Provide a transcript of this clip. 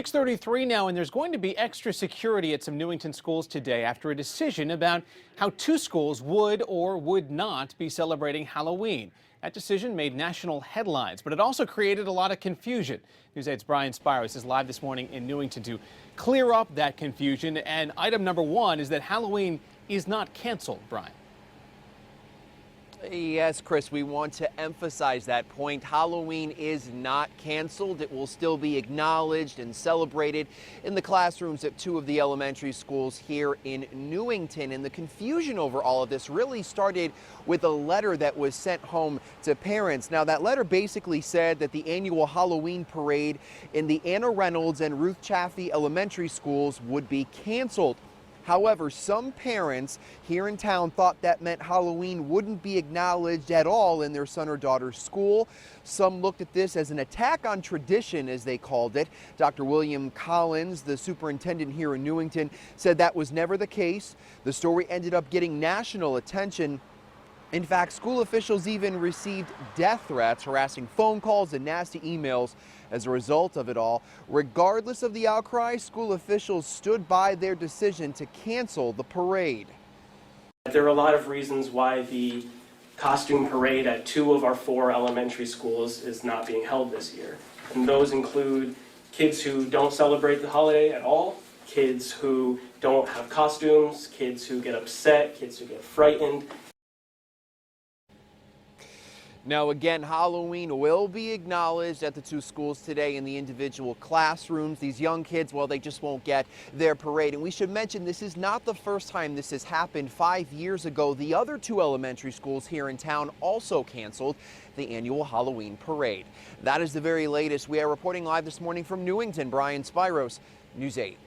6:33 now, and there's going to be extra security at some Newington schools today after a decision about how two schools would or would not be celebrating Halloween. That decision made national headlines, but it also created a lot of confusion. News 8's Brian Spiros is live this morning in Newington to clear up that confusion. And item number one is that Halloween is not canceled, Brian. Yes, Chris, we want to emphasize that point. Halloween is not canceled. It will still be acknowledged and celebrated in the classrooms at two of the elementary schools here in Newington. And the confusion over all of this really started with a letter that was sent home to parents. Now, that letter basically said that the annual Halloween parade in the Anna Reynolds and Ruth Chaffee elementary schools would be canceled. However, some parents here in town thought that meant Halloween wouldn't be acknowledged at all in their son or daughter's school. Some looked at this as an attack on tradition, as they called it. Dr. William Collins, the superintendent here in Newington, said that was never the case. The story ended up getting national attention. In fact, school officials even received death threats, harassing phone calls and nasty emails as a result of it all. Regardless of the outcry, school officials stood by their decision to cancel the parade. There are a lot of reasons why the costume parade at two of our four elementary schools is not being held this year. And those include kids who don't celebrate the holiday at all, kids who don't have costumes, kids who get upset, kids who get frightened. Now, again, Halloween will be acknowledged at the two schools today in the individual classrooms. These young kids, well, they just won't get their parade. And we should mention this is not the first time this has happened. 5 years ago, the other two elementary schools here in town also canceled the annual Halloween parade. That is the very latest. We are reporting live this morning from Newington. Brian Spiros, News 8.